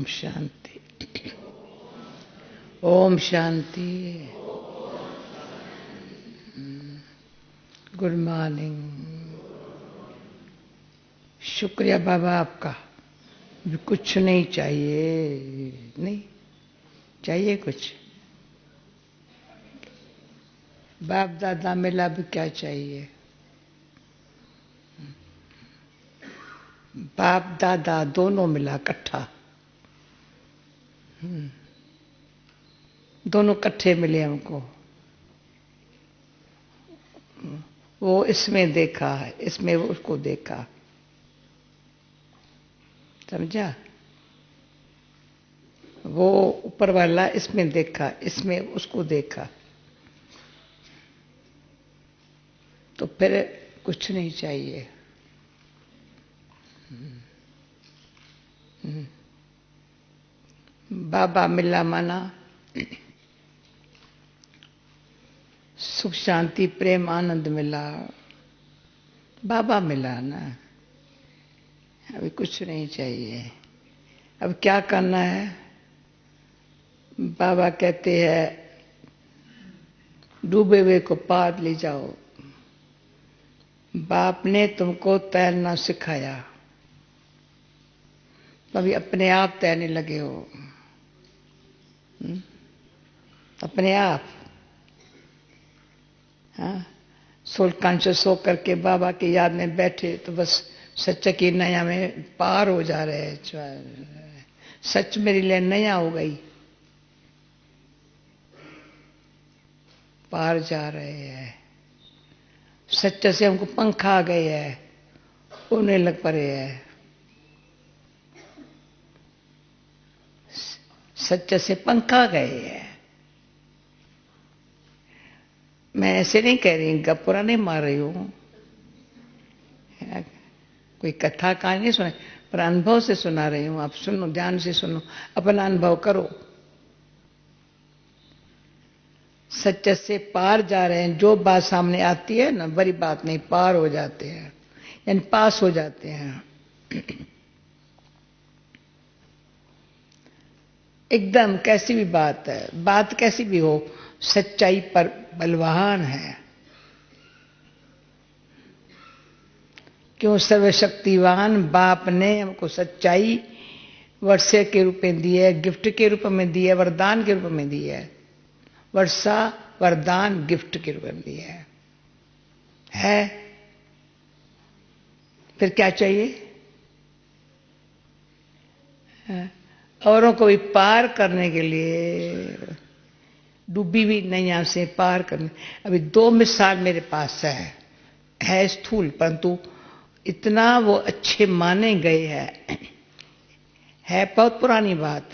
शांति। Om Shanti. Good morning. शुक्रिया बाबा आपका। कुछ नहीं चाहिए, नहीं चाहिए कुछ। बाप दादा मिला भी क्या चाहिए। बाप दादा दोनों मिला इकट्ठा, दोनों इकट्ठे मिले हमको। वो इसमें देखा है, इसमें वो उसको देखा, समझा। वो ऊपर वाला इसमें देखा, इसमें उसको देखा, तो फिर कुछ नहीं चाहिए। बाबा मिला माना सुख शांति प्रेम आनंद मिला। बाबा मिला ना, अभी कुछ नहीं चाहिए। अब क्या करना है। बाबा कहते हैं डूबे हुए को पार ले जाओ। बाप ने तुमको तैरना सिखाया, अभी अपने आप तैरने लगे हो। अपने आप, हाँ, सोल कॉन्शियस हो करके बाबा की याद में बैठे तो बस सच की नया में पार हो जा रहे हैं। सच मेरे लिए नया हो गई, पार जा रहे हैं। सच से हमको पंख आ गए हैं, उड़ने लग पड़े हैं। सच से पंख आ गए हैं। मैं ऐसे नहीं कह रही, गप्पुरा नहीं मार रही हूं, कोई कथा कहानी नहीं सुना, पर अनुभव से सुना रही हूं। आप सुनो, ध्यान से सुनो, अपना अनुभव करो। सच से पार जा रहे हैं। जो बात सामने आती है ना, बड़ी बात नहीं, पार हो जाते हैं, यानी पास हो जाते हैं। एकदम कैसी भी बात है, बात कैसी भी हो, सच्चाई पर बलवान है। क्यों? सर्वशक्तिवान बाप ने हमको सच्चाई वर्षा के रूप में दी है, गिफ्ट के रूप में दी है, वरदान के रूप में दी है। वर्षा वरदान गिफ्ट के रूप में दी है। फिर क्या चाहिए? औरों को भी पार करने के लिए, डूबी हुई नैया से पार करने। अभी दो मिसाल मेरे पास है स्थूल, परंतु इतना वो अच्छे माने गए है बहुत पुरानी बात।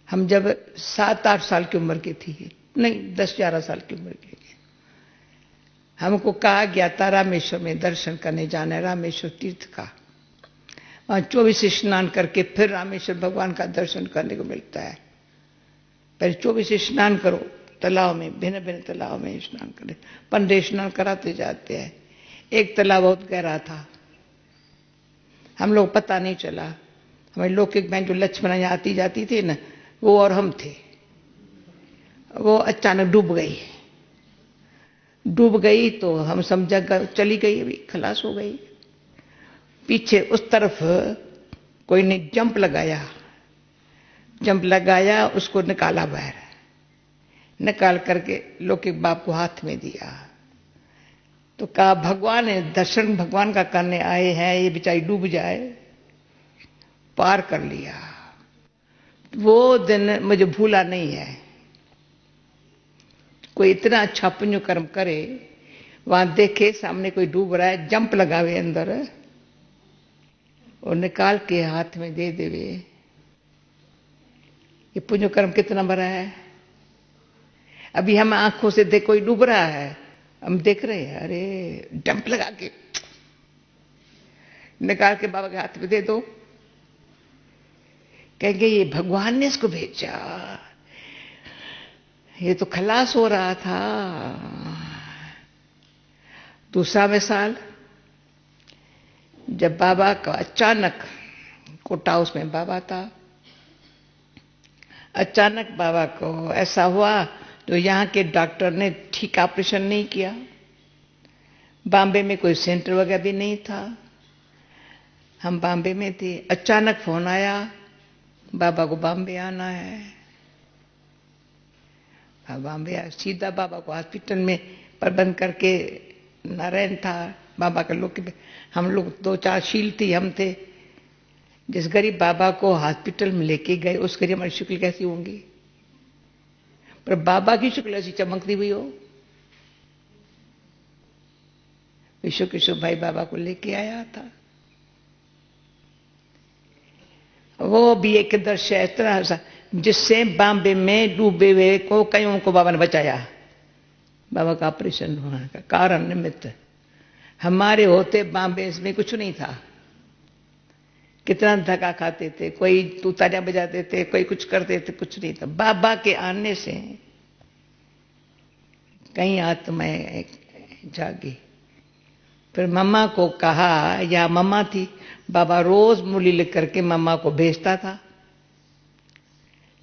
हम जब 7-8 साल की उम्र की थी, नहीं 10-11 साल की उम्र की, हमको कहा गया था रामेश्वर में दर्शन करने जाना है, रामेश्वर तीर्थ का। वहां 24 स्नान करके फिर रामेश्वर भगवान का दर्शन करने को मिलता है। पहले 24 स्नान करो तालाब में, भिन्न भिन्न तालाब में स्नान करें, 15 स्नान कराते जाते हैं। एक तालाब बहुत गहरा था, हम लोग पता नहीं चला। हमारे लौकिक बहन जो लक्ष्मण यहाँ आती जाती थी ना, वो और हम थे, वो अचानक डूब गई। डूब गई तो हम समझा चली गई, अभी खलास हो गई। पीछे उस तरफ कोई ने जंप लगाया, उसको निकाला बाहर, निकाल करके लौकिक बाप को हाथ में दिया। तो कहा भगवान है, दर्शन भगवान का करने आए हैं, ये बेचारी डूब जाए। पार कर लिया। वो दिन मुझे भूला नहीं है। कोई इतना अच्छा पुण्य कर्म करे, वहां देखे सामने कोई डूब रहा है, जंप लगावे अंदर और निकाल के हाथ में दे देवे। ये पुण्य कर्म कितना बड़ा है। अभी हम आंखों से देख, कोई डूब रहा है, हम देख रहे हैं, अरे जंप लगा के निकाल के बाबा के हाथ में दे दो। कहेंगे ये भगवान ने इसको भेजा, ये तो खलास हो रहा था। दूसरा मिसाल, जब बाबा का अचानक कोटा हाउस में बाबा था। अचानक बाबा को ऐसा हुआ तो यहाँ के डॉक्टर ने ठीक ऑपरेशन नहीं किया। बॉम्बे में कोई सेंटर वगैरह भी नहीं था, हम बॉम्बे में थे। अचानक फोन आया, बाबा को बॉम्बे आना है। बॉम्बे आया, सीधा बाबा को हॉस्पिटल में प्रबंध करके नारायण था बाबा का लोग। हम लोग 2-4 शील थी, हम थे। जिस गरीब बाबा को हॉस्पिटल में लेके गए उस गरीब हमारी शक्ल कैसी होंगी, पर बाबा की शक्ल ऐसी चमकती हुई हो। विश्व किशोर भाई बाबा को लेके आया था। वो भी एक दृश्य इस तरह सा जिससे बॉम्बे में डूबे हुए को कईयों को बाबा ने बचाया। बाबा का ऑपरेशन होने का कारण निमित्त हमारे होते बॉम्बे में कुछ नहीं था। कितना धक्का खाते थे, कोई तूतारियां बजाते थे, कोई कुछ करते थे, कुछ नहीं था। बाबा के आने से कई आत्माएं जागी। फिर मम्मा को कहा, या मम्मा थी, बाबा रोज मुरली लिख करके मम्मा को भेजता था।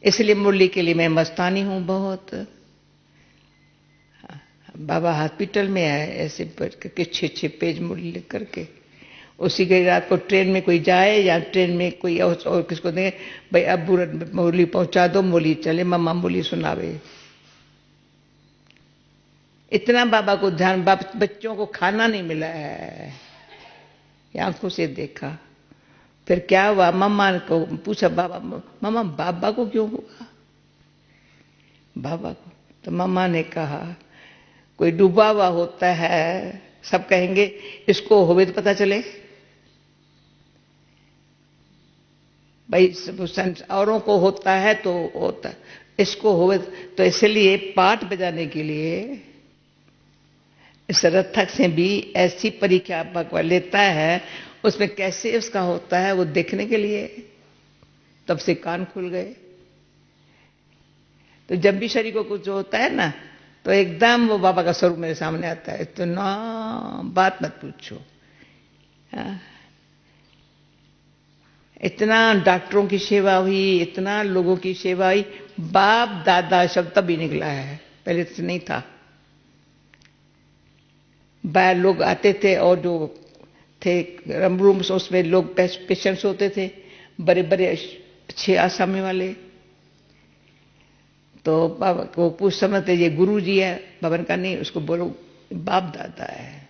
इसलिए मुरली के लिए मैं मस्तानी हूं बहुत। बाबा हॉस्पिटल में आए ऐसे बैठ करके 6-6 पेज मुरली लिख करके। उसी की रात को ट्रेन में कोई जाए या ट्रेन में कोई और किसको दे, भाई अब मुरली पहुंचा दो, मुरली चले, मम्मा मुरली सुनावे। इतना बाबा को ध्यान। बच्चों को खाना नहीं मिला है, आंखों से देखा। फिर क्या हुआ, मम्मा को पूछा, बाबा मम्मा बाबा को क्यों हुआ बाबा को? तो मम्मा ने कहा, कोई डूबा हुआ होता है, सब कहेंगे इसको होवे तो पता चले। भाई औरों को होता है तो होता है, इसको होवे तो इसलिए पाठ बजाने के लिए इस रथक से भी ऐसी परीक्षा भगवान लेता है। उसमें कैसे उसका होता है वो देखने के लिए तब से कान खुल गए। तो जब भी शरीर को कुछ होता है ना, तो एकदम वो बाबा का स्वरूप मेरे सामने आता है। तो ना बात मत पूछो। इतना डॉक्टरों की सेवा हुई, इतना लोगों की सेवा हुई। बाप दादा शब्द तभी निकला है, पहले तो नहीं था। बाहर लोग आते थे और जो थे रूम्स, उसमें लोग पेशेंट्स होते थे, बड़े बड़े अच्छे आसामी वाले। तो बाबा को पूछ समझते ये गुरु जी है। बाबा ने कहा नहीं, उसको बोलो बाप दादा है।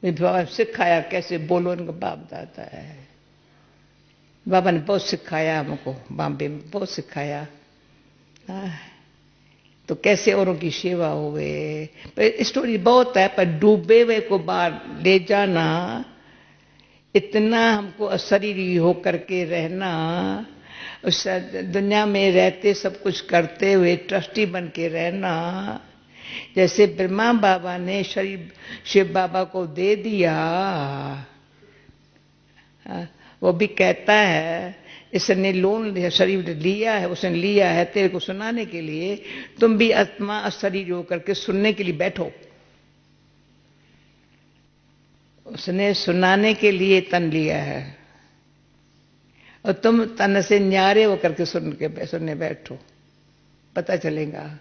मेरे बाबा ने सिखाया कैसे बोलो, इनको बाप दादा है। बाबा ने बहुत सिखाया हमको, बॉम्बे में बहुत सिखाया। तो कैसे औरों की सेवा हुए, पर स्टोरी बहुत है। पर डूबे हुए को बाहर ले जाना, इतना हमको शरीर होकर के रहना, उस दुनिया में रहते सब कुछ करते हुए ट्रस्टी बन के रहना। जैसे ब्रह्मा बाबा ने शरीर शिव बाबा को दे दिया, वो भी कहता है इसने लोन शरीर लिया है, उसने लिया है तेरे को सुनाने के लिए। तुम भी आत्मा शरीर होकर के सुनने के लिए बैठो। उसने सुनाने के लिए तन लिया है और तुम तन से न्यारे होकर के सुनने बैठो। पता चलेगा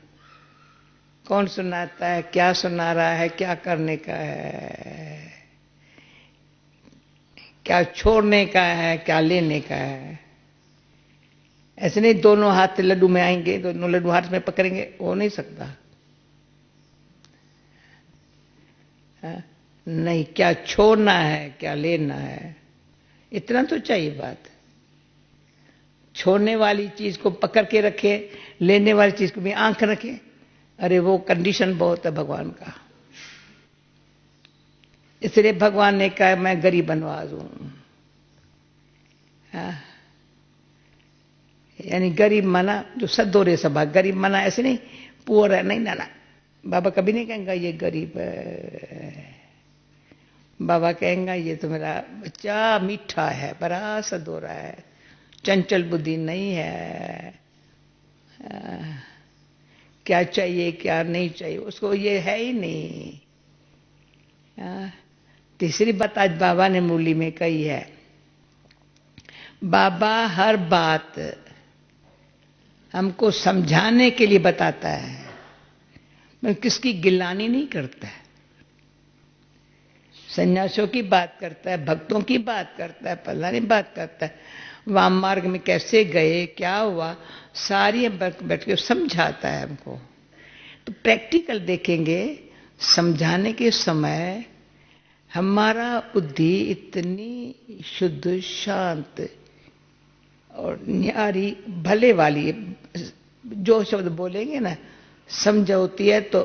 कौन सुनाता है, क्या सुना रहा है, क्या करने का है, क्या छोड़ने का है, क्या लेने का है। ऐसे नहीं दोनों हाथ लड्डू में आएंगे, दोनों लड्डू हाथ में पकड़ेंगे, हो नहीं सकता। नहीं, क्या छोड़ना है, क्या लेना है, इतना तो चाहिए बात। छोड़ने वाली चीज को पकड़ के रखे, लेने वाली चीज को भी आंख रखे, अरे वो कंडीशन बहुत है भगवान का। इसलिए भगवान ने कहा मैं गरीब बनवाज हूं। यानी गरीब माना जो सदोरे सभा, गरीब माना ऐसे नहीं पुअर है, नहीं ना। बाबा कभी नहीं कहेंगे ये गरीब है। बाबा कहेंगे ये तो मेरा बच्चा मीठा है, बड़ा सदोरा है, चंचल बुद्धि नहीं है। क्या चाहिए क्या नहीं चाहिए उसको ये है ही नहीं। तीसरी बात आज बाबा ने मुरली में कही है, बाबा हर बात हमको समझाने के लिए बताता है, मैं किसकी गिलानी नहीं करता है। सन्यासियों की बात करता है, भक्तों की बात करता है, फलानी बात करता है, वाम मार्ग में कैसे गए, क्या हुआ, सारी बैठ के समझाता है हमको। तो प्रैक्टिकल देखेंगे, समझाने के समय हमारा बुद्धि इतनी शुद्ध, शांत और न्यारी, भले वाली, जो शब्द बोलेंगे ना समझ होती है, तो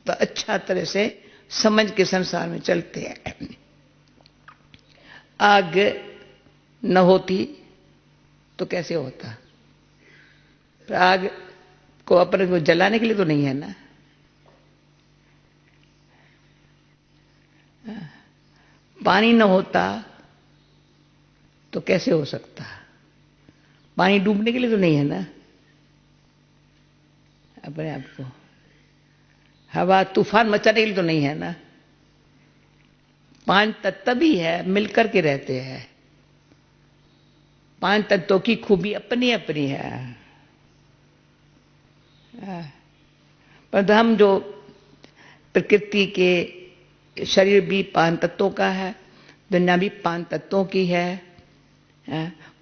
अच्छा तरह से समझ के संसार में चलते हैं। आग न होती तो कैसे होता? आग को अपने को जलाने के लिए तो नहीं है ना। पानी न होता तो कैसे हो सकता? पानी डूबने के लिए तो नहीं है ना अपने आप को। हवा तूफान मचाने के लिए तो नहीं है ना। पांच तत्व भी है, मिलकर के रहते हैं। पांच तत्वों की खूबी अपनी अपनी है। पर हम जो प्रकृति के शरीर भी पांच तत्वों का है, दुनिया भी पांच तत्वों की है,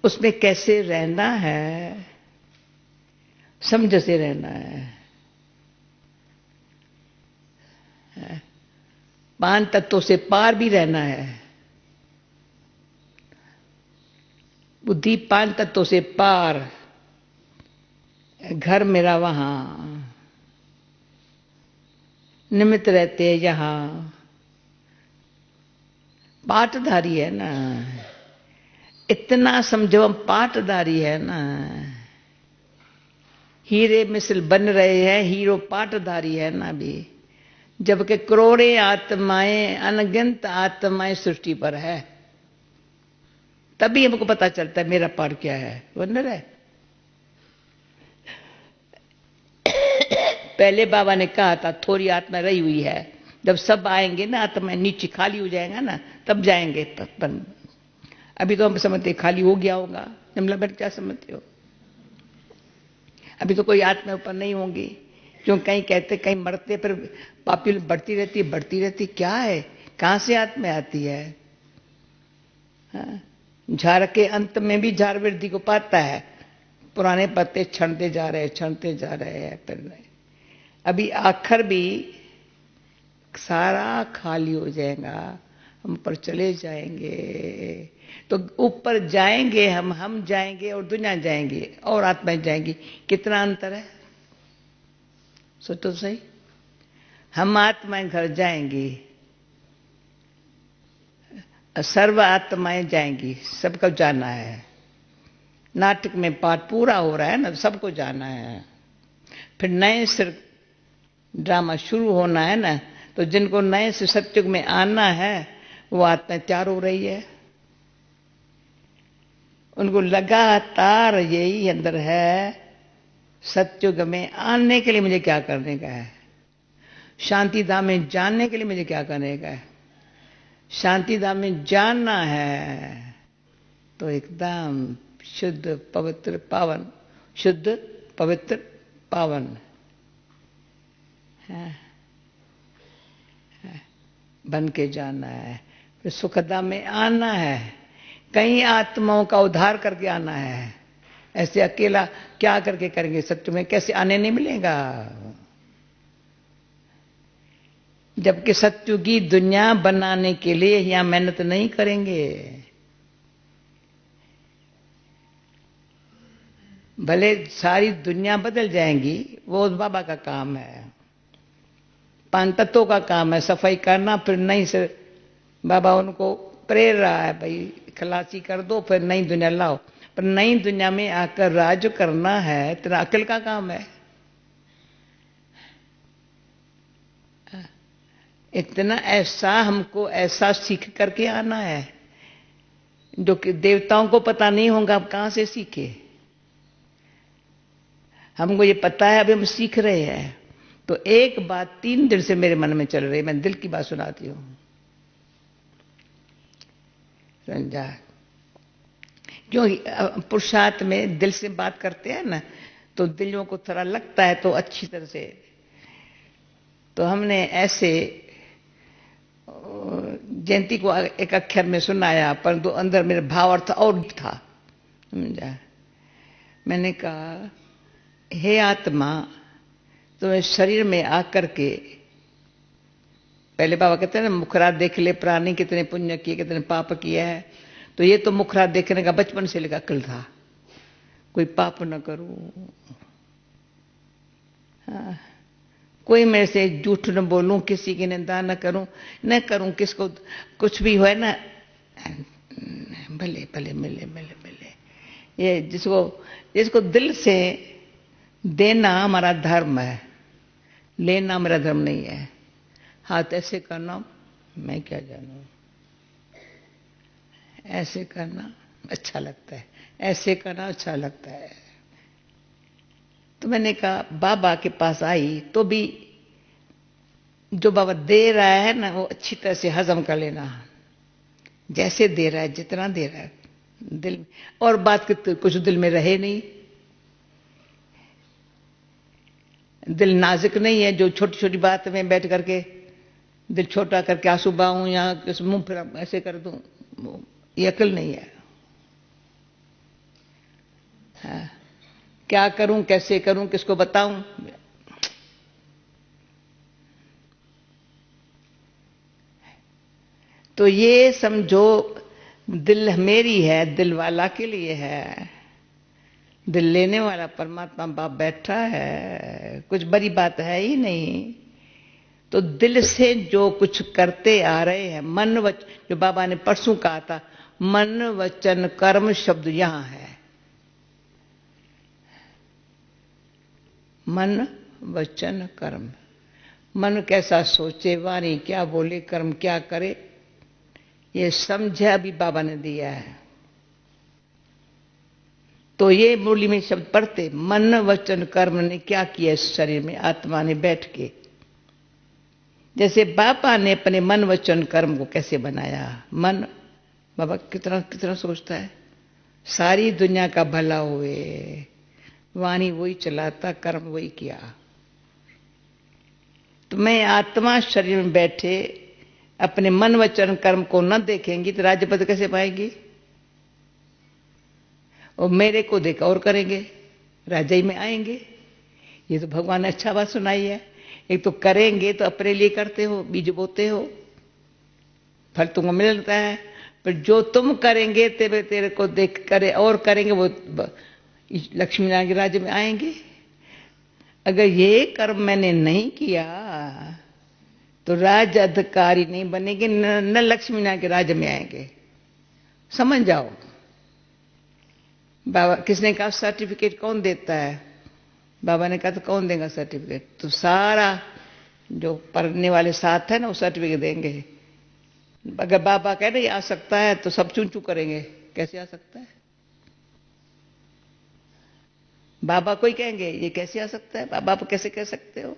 उसमें कैसे रहना है, समझ से रहना है। पांच तत्वों से पार भी रहना है। बुद्धि पांच तत्वों से पार, घर मेरा वहां, निमित्त रहते यहां, पाटधारी है ना। इतना समझो हम पाटधारी है ना। हीरे मिसल बन रहे हैं, हीरो पाटधारी है ना भी। जबकि करोड़े आत्माएं, अनगिनत आत्माएं सृष्टि पर है, तभी हमको पता चलता है मेरा पार क्या है। वंदर है। पहले बाबा ने कहा था थोड़ी आत्मा रही हुई है, जब सब आएंगे ना, आत्मा नीचे खाली हो जाएगा ना, तब जाएंगे। अभी तो हम समझते खाली हो गया होगा। जमला भट्ट क्या समझते हो? अभी तो कोई आत्मा ऊपर नहीं होंगी। क्यों? कहीं कहते कहीं मरते, फिर पापी बढ़ती रहती है, बढ़ती रहती। क्या है? कहां से आत्मा आती है? झाड़ के अंत में भी झाड़ वृद्धि को पाता है। पुराने पत्ते छंटते जा रहे, छंटते जा रहे हैं, फिर अभी आखिर भी सारा खाली हो जाएगा, हम ऊपर चले जाएंगे। तो ऊपर जाएंगे हम जाएंगे और दुनिया जाएंगे और आत्माएं जाएंगी। कितना अंतर है? सोचो सही। हम आत्माएं घर जाएंगी, सर्व आत्माएं जाएंगी, सबको जाना है। नाटक में पाठ पूरा हो रहा है ना, सबको जाना है। फिर नए से ड्रामा शुरू होना है ना, तो जिनको नए से सत्युग में आना है वो आत्माएं तैयार हो रही है। उनको लगातार यही अंदर है, सत्युग में आने के लिए मुझे क्या करने का है, शांति धाम में जानने के लिए मुझे क्या करने का है। शांति धाम में जानना है तो एकदम शुद्ध पवित्र पावन, शुद्ध पवित्र पावन बन के जाना है। फिर सुखधाम में आना है, कई आत्माओं का उद्धार करके आना है। ऐसे अकेला क्या करके करेंगे? सत्य में कैसे आने नहीं मिलेगा। जबकि सत्य की दुनिया बनाने के लिए यहां मेहनत नहीं करेंगे। भले सारी दुनिया बदल जाएंगी, वो बाबा का काम है, पांच तत्वों का काम है सफाई करना। फिर नई से बाबा उनको प्रेर रहा है, भाई खलासी कर दो, फिर नई दुनिया लाओ। पर नई दुनिया में आकर राज करना है, तेरा अकल का काम है। इतना ऐसा हमको ऐसा सीख करके आना है जो कि देवताओं को पता नहीं होगा, अब कहां से सीखे। हमको ये पता है, अभी हम सीख रहे हैं। तो एक बात 3 दिन से मेरे मन में चल रही है, मैं दिल की बात सुनाती हूं। समझा? क्यों पुरुषार्थ में दिल से बात करते हैं ना, तो दिलों को थोड़ा लगता है तो अच्छी तरह से। तो हमने ऐसे जयंती को एक अक्षर में सुनाया, परंतु अंदर मेरा भाव अर्थ और था, समझा। मैंने कहा हे आत्मा, तुम्हें शरीर में आकर के, पहले बाबा कहते हैं ना मुखरा देख ले प्राणी कितने पुण्य किए कितने पाप किया है, तो ये तो मुखरा देखने का बचपन से लेकर अक्ल था, कोई पाप न करूं, हाँ, कोई मेरे से झूठ न बोलूं, किसी की निंदा न करूं, किसको कुछ भी हो ना, भले भले मिले मिले मिले, ये जिसको दिल से देना हमारा धर्म है, लेना मेरा धर्म नहीं है। हाथ ऐसे करना मैं क्या जानूं, ऐसे करना अच्छा लगता है, ऐसे करना अच्छा लगता है। तो मैंने कहा बाबा के पास आई तो भी जो बाबा दे रहा है ना वो अच्छी तरह से हजम कर लेना, जैसे दे रहा है जितना दे रहा है दिल में, और बात कुछ दिल में रहे नहीं। दिल नाजुक नहीं है जो छोटी छोटी बात में बैठ करके दिल छोटा करके आंसू बहाऊं या किस मुंह फिर ऐसे कर दूं, ये अकल नहीं है। हाँ, क्या करूं, कैसे करूं, किसको बताऊं, तो ये समझो दिल मेरी है, दिल वाला के लिए है, दिल लेने वाला परमात्मा बाप बैठा है, कुछ बड़ी बात है ही नहीं। तो दिल से जो कुछ करते आ रहे हैं, मन वचन, जो बाबा ने परसों कहा था, मन वचन कर्म शब्द यहां है। मन वचन कर्म, मन कैसा सोचे, वाणी क्या बोले, कर्म क्या करे, ये समझा भी बाबा ने दिया है। तो ये मुरली में शब्द पढ़ते, मन वचन कर्म ने क्या किया इस शरीर में, आत्मा ने बैठ के, जैसे बाबा ने अपने मन वचन कर्म को कैसे बनाया। मन बाबा कितना कितना सोचता है, सारी दुनिया का भला हुए, वाणी वही चलाता, कर्म वही किया। तो मैं आत्मा शरीर में बैठे अपने मन वचन कर्म को न देखेंगी तो राज्य पद कैसे पाएंगी, और मेरे को देखा और करेंगे राजा ही में आएंगे। ये तो भगवान ने अच्छा बात सुनाई है। एक तो करेंगे तो अपने लिए करते हो, बीज बोते हो, फल तुमको मिलता है, पर जो तुम करेंगे तेरे को देख करे और करेंगे, वो लक्ष्मी नारायण के राज्य में आएंगे। अगर ये कर्म मैंने नहीं किया तो राज अधिकारी नहीं बनेंगे, न लक्ष्मी नारायण के राज्य में आएंगे, समझ जाओ। बाबा किसने कहा सर्टिफिकेट कौन देता है, बाबा ने कहा तो कौन देगा सर्टिफिकेट, तो सारा जो पढ़ने वाले साथ है ना वो सर्टिफिकेट देंगे। अगर बाबा कह रहे आ सकता है तो सब चूं चूं करेंगे, कैसे आ सकता है, बाबा को ही कहेंगे ये कैसे आ सकता है, बाबा आप कैसे कह सकते हो।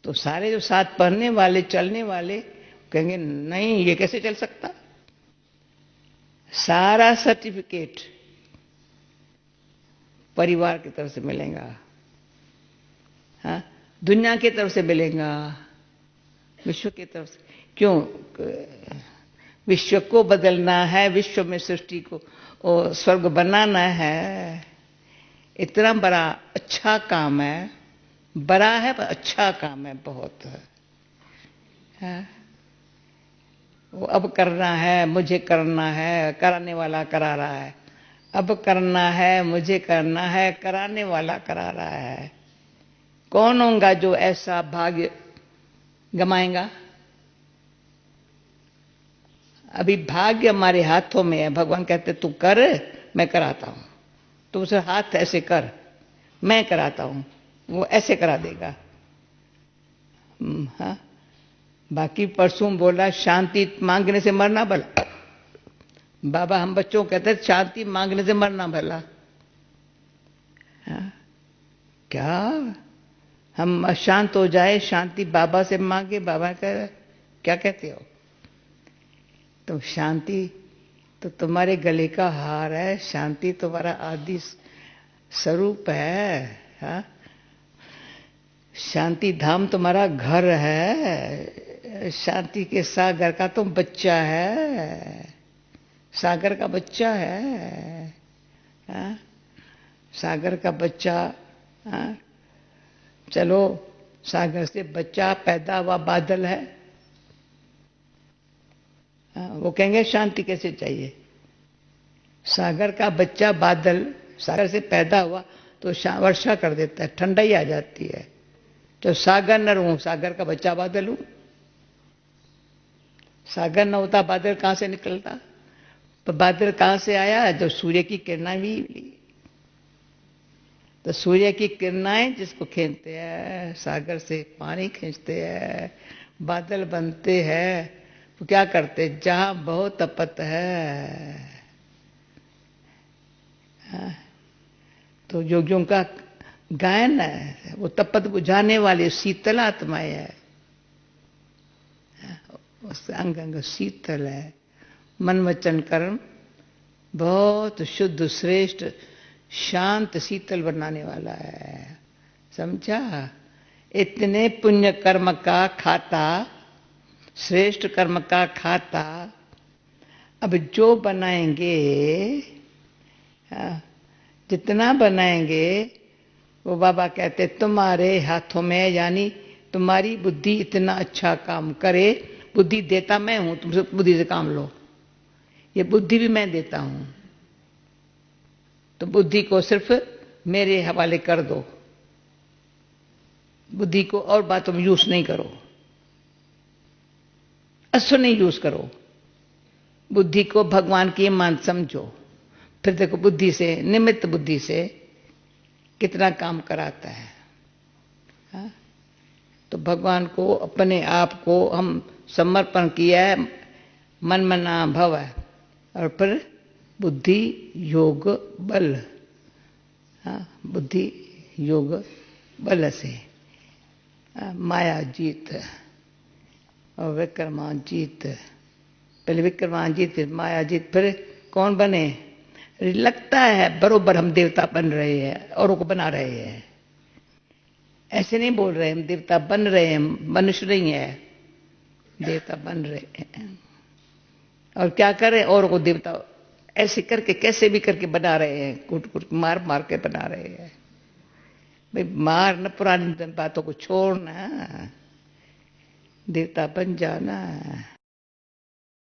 तो सारे जो साथ पढ़ने वाले चलने वाले कहेंगे नहीं ये कैसे चल सकता। सारा सर्टिफिकेट परिवार की तरफ से मिलेगा, हाँ, दुनिया की तरफ से मिलेगा, विश्व की तरफ से। क्यों, विश्व को बदलना है, विश्व में सृष्टि को और स्वर्ग बनाना है, इतना बड़ा अच्छा काम है, बड़ा है पर अच्छा काम है, बहुत है। वो अब करना है, मुझे करना है, कराने वाला करा रहा है, अब करना है, मुझे करना है, कराने वाला करा रहा है। कौन होगा जो ऐसा भाग्य गमाएगा। अभी भाग्य हमारे हाथों में है, भगवान कहते तू कर मैं कराता हूं, तू उसे हाथ ऐसे कर मैं कराता हूं, वो ऐसे करा देगा। हाँ, बाकी परसों बोला शांति मांगने से मरना भला, बाबा हम बच्चों को कहते शांति मांगने से मरना भला। हाँ? क्या हम अशांत हो जाए, शांति बाबा से मांगे, बाबा कह क्या कहते हो, तो शांति तो तुम्हारे गले का हार है, शांति तुम्हारा आदि स्वरूप है। हाँ? शांति धाम तुम्हारा घर है, शांति के सागर का तुम बच्चा है, सागर का बच्चा है। हाँ? सागर का बच्चा। हाँ? चलो, सागर से बच्चा पैदा हुआ बादल है। हाँ? वो कहेंगे शांति कैसे चाहिए? सागर का बच्चा बादल, सागर से पैदा हुआ तो वर्षा कर देता है, ठंडाई आ जाती है। तो सागर न रहूं, सागर का बच्चा बादल हूं। सागर न होता बादल कहां से निकलता? तो बादल कहां से आया? जो सूर्य की किरणें भी मिली। तो सूर्य की किरणें जिसको खींचते हैं, सागर से पानी खींचते हैं, बादल बनते हैं। तो क्या करते? जहां बहुत तपत है। हाँ? तो योगियों का गायन है, वो तपत बुझाने वाली शीतल आत्माएं है। उस अंग अंग शीतल है। मन वचन कर्म बहुत शुद्ध, श्रेष्ठ, शांत, शीतल बनाने वाला है। समझा? इतने पुण्य कर्म का खाता, श्रेष्ठ कर्म का खाता, अब जो बनाएंगे, जितना बनाएंगे, वो बाबा कहते तुम्हारे हाथों में, यानी तुम्हारी बुद्धि इतना अच्छा काम करे। बुद्धि देता मैं हूं, तुमसे बुद्धि से काम लो। ये बुद्धि भी मैं देता हूं, तो बुद्धि को सिर्फ मेरे हवाले कर दो। बुद्धि को और बातों में यूज नहीं करो, असुर नहीं यूज करो। बुद्धि को भगवान की मान समझो। फिर देखो बुद्धि से, निमित्त बुद्धि से कितना काम कराता है। हाँ? तो भगवान को, अपने आप को हम समर्पण किया है, मन मना भव, और फिर बुद्धि योग बल। हाँ? बुद्धि योग बल से माया जीत और विक्रमाजीत। पहले विक्रमाजीत, फिर माया जीत, फिर कौन बने? लगता है बरोबर हम देवता बन रहे हैं, औरों को बना रहे हैं। ऐसे नहीं बोल रहे हम देवता बन रहे हैं, मनुष्य नहीं है, देवता बन रहे हैं। और क्या करें? औरों को देवता ऐसे करके, कैसे भी करके बना रहे हैं, कूट कूट मार मार के बना रहे हैं। भाई मार न, पुरानी बातों को छोड़ना, देवता बन जाना।